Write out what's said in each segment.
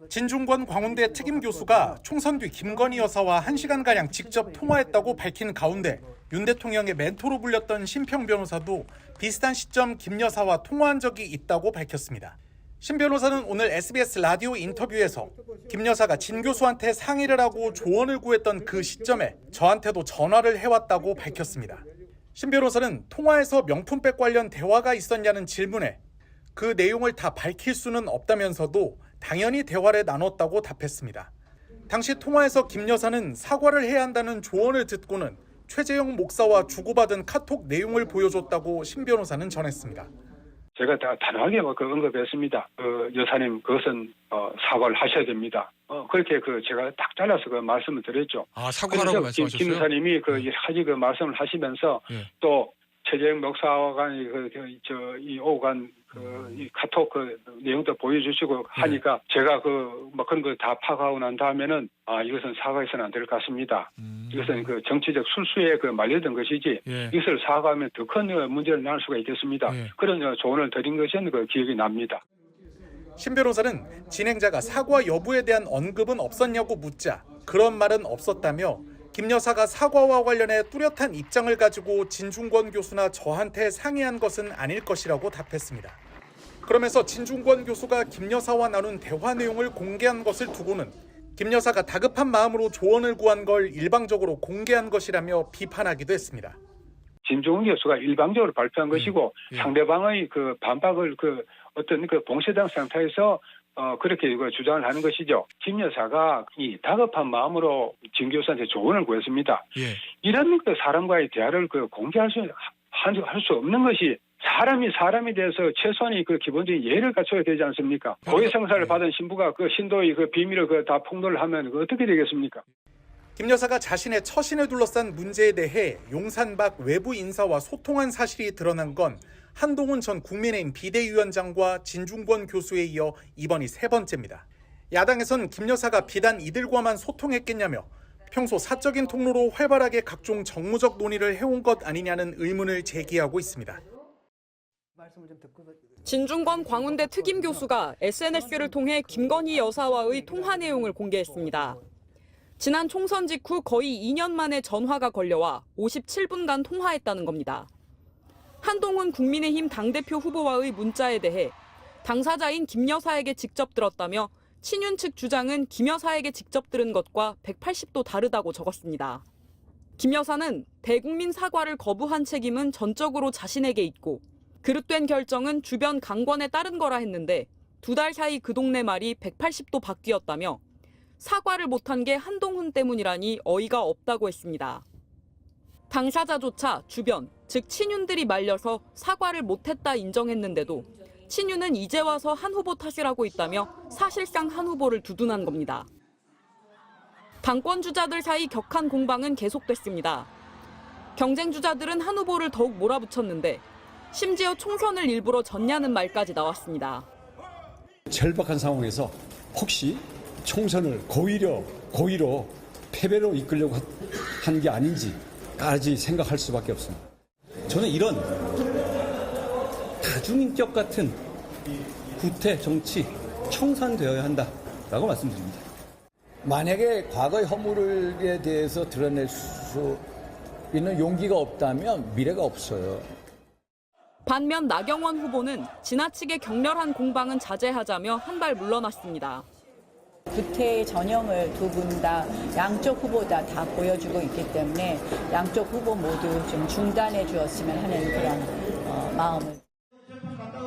진중권 광운대 특임 교수가 총선 뒤 김건희 여사와 1시간가량 직접 통화했다고 밝힌 가운데 윤 대통령의 멘토로 불렸던 심평 변호사도 비슷한 시점 김 여사와 통화한 적이 있다고 밝혔습니다. 심 변호사는 오늘 SBS 라디오 인터뷰에서 김 여사가 진 교수한테 상의를 하고 조언을 구했던 그 시점에 저한테도 전화를 해왔다고 밝혔습니다. 심 변호사는 통화에서 명품백 관련 대화가 있었냐는 질문에 그 내용을 다 밝힐 수는 없다면서도 당연히 대화를 나눴다고 답했습니다. 당시 통화에서 김 여사는 사과를 해야 한다는 조언을 듣고는 최재형 목사와 주고받은 카톡 내용을 보여줬다고 심 변호사는 전했습니다. 제가 다 단호하게 언급했습니다. 여사님 그것은 사과를 하셔야 됩니다. 그렇게 제가 딱 잘라서 말씀을 드렸죠. 아, 사과하라고 말씀하셨어요? 김 여사님이 여러 가지 말씀을 하시면서 또 최재형 목사와 간이 이 오간 이 카톡 내용도 보여주시고 하니까 제가 그런 걸 다 파악하고 난 다음에는 이것은 사과해서는 안 될 것 같습니다. 이것은 정치적 술수에 말려든 것이지 이것을 사과하면 더 큰 문제를 낳을 수가 있겠습니다. 그런 조언을 드린 것은 기억이 납니다. 심 변호사는 진행자가 사과 여부에 대한 언급은 없었냐고 묻자 그런 말은 없었다며 김 여사가 사과와 관련해 뚜렷한 입장을 가지고 진중권 교수나 저한테 상의한 것은 아닐 것이라고 답했습니다. 그러면서 진중권 교수가 김 여사와 나눈 대화 내용을 공개한 것을 두고는 김 여사가 다급한 마음으로 조언을 구한 걸 일방적으로 공개한 것이라며 비판하기도 했습니다. 진중권 교수가 일방적으로 발표한 것이고 상대방의 반박을 어떤 봉쇄당 상태에서 그렇게 주장을 하는 것이죠. 김 여사가 이 다급한 마음으로 진 교수한테 조언을 구했습니다. 이런 사람과의 대화를 공개할 수 없는 것이 사람에 대해서 최소한의 기본적인 예를 갖춰야 되지 않습니까? 고해성사를 받은 신부가 신도의 비밀을 다 폭로를 하면 어떻게 되겠습니까? 김 여사가 자신의 처신을 둘러싼 문제에 대해 용산 밖 외부 인사와 소통한 사실이 드러난 건 한동훈 전 국민의힘 비대위원장과 진중권 교수에 이어 이번이 세 번째입니다. 야당에선 김 여사가 비단 이들과만 소통했겠냐며 평소 사적인 통로로 활발하게 각종 정무적 논의를 해온 것 아니냐는 의문을 제기하고 있습니다. 진중권 광운대 특임 교수가 SNS를 통해 김건희 여사와의 통화 내용을 공개했습니다. 지난 총선 직후 거의 2년 만에 전화가 걸려와 57분간 통화했다는 겁니다. 한동훈 국민의힘 당대표 후보와의 문자에 대해 당사자인 김 여사에게 직접 들었다며 친윤 측 주장은 김 여사에게 직접 들은 것과 180도 다르다고 적었습니다. 김 여사는 대국민 사과를 거부한 책임은 전적으로 자신에게 있고 그릇된 결정은 주변 강권에 따른 거라 했는데 2달 사이 그 동네 말이 180도 바뀌었다며 사과를 못한 게 한동훈 때문이라니 어이가 없다고 했습니다. 당사자조차 주변, 즉 친윤들이 말려서 사과를 못했다 인정했는데도 친윤은 이제 와서 한 후보 탓을 하고 있다며 사실상 한 후보를 두둔한 겁니다. 당권 주자들 사이 격한 공방은 계속됐습니다. 경쟁 주자들은 한 후보를 더욱 몰아붙였는데 심지어 총선을 일부러 졌냐는 말까지 나왔습니다. 절박한 상황에서 혹시 총선을 고의로 패배로 이끌려고 한 게 아닌지까지 생각할 수밖에 없습니다. 저는 이런 다중인격 같은 구태 정치 청산되어야 한다라고 말씀드립니다. 만약에 과거의 허물에 대해서 드러낼 수 있는 용기가 없다면 미래가 없어요. 반면 나경원 후보는 지나치게 격렬한 공방은 자제하자며 한 발 물러났습니다. 구태의 전형을 두 분 다 양쪽 후보 다 보여주고 있기 때문에 양쪽 후보 모두 좀 중단해 주었으면 하는 그런 마음을.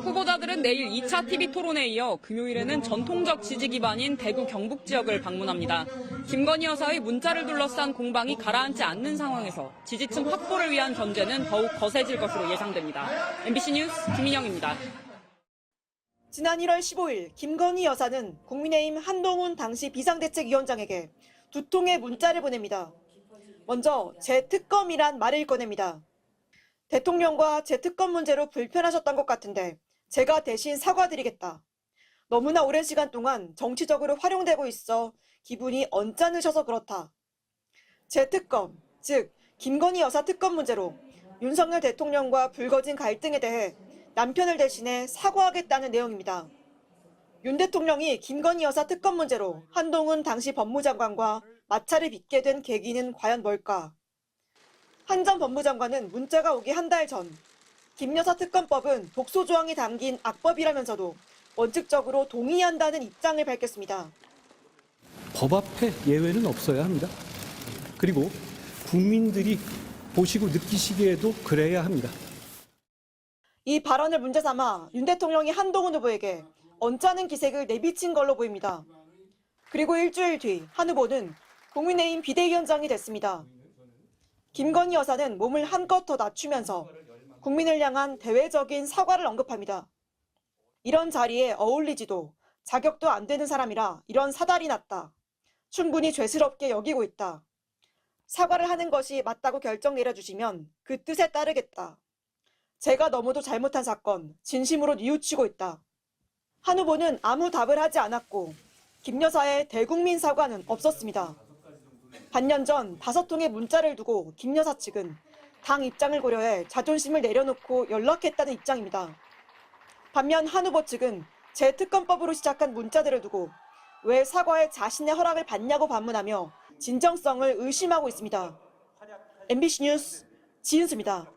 후보자들은 내일 2차 TV 토론에 이어 금요일에는 전통적 지지 기반인 대구 경북 지역을 방문합니다. 김건희 여사의 문자를 둘러싼 공방이 가라앉지 않는 상황에서 지지층 확보를 위한 견제는 더욱 거세질 것으로 예상됩니다. MBC 뉴스 김민영입니다. 지난 1월 15일 김건희 여사는 국민의힘 한동훈 당시 비상대책위원장에게 두 통의 문자를 보냅니다. 먼저 재특검이란 말을 꺼냅니다. 대통령과 재특검 문제로 불편하셨던 것 같은데 제가 대신 사과드리겠다. 너무나 오랜 시간 동안 정치적으로 활용되고 있어 기분이 언짢으셔서 그렇다. 재특검, 즉 김건희 여사 특검 문제로 윤석열 대통령과 불거진 갈등에 대해 남편을 대신해 사과하겠다는 내용입니다. 윤 대통령이 김건희 여사 특검 문제로 한동훈 당시 법무장관과 마찰을 빚게 된 계기는 과연 뭘까? 한 전 법무장관은 문자가 오기 한 달 전 김 여사 특검법은 독소 조항이 담긴 악법이라면서도 원칙적으로 동의한다는 입장을 밝혔습니다. 법 앞에 예외는 없어야 합니다. 그리고 국민들이 보시고 느끼시기에도 그래야 합니다. 이 발언을 문제 삼아 윤 대통령이 한동훈 후보에게 언짢은 기색을 내비친 걸로 보입니다. 그리고 일주일 뒤 한 후보는 국민의힘 비대위원장이 됐습니다. 김건희 여사는 몸을 한껏 더 낮추면서 국민을 향한 대외적인 사과를 언급합니다. 이런 자리에 어울리지도 자격도 안 되는 사람이라 이런 사달이 났다. 충분히 죄스럽게 여기고 있다. 사과를 하는 것이 맞다고 결정 내려주시면 그 뜻에 따르겠다. 제가 너무도 잘못한 사건, 진심으로 뉘우치고 있다. 한 후보는 아무 답을 하지 않았고 김 여사의 대국민 사과는 없었습니다. 반년 전 5통의 문자를 두고 김 여사 측은 당 입장을 고려해 자존심을 내려놓고 연락했다는 입장입니다. 반면 한 후보 측은 재특검법으로 시작한 문자들을 두고 왜 사과에 자신의 허락을 받냐고 반문하며 진정성을 의심하고 있습니다. MBC 뉴스 지은수입니다.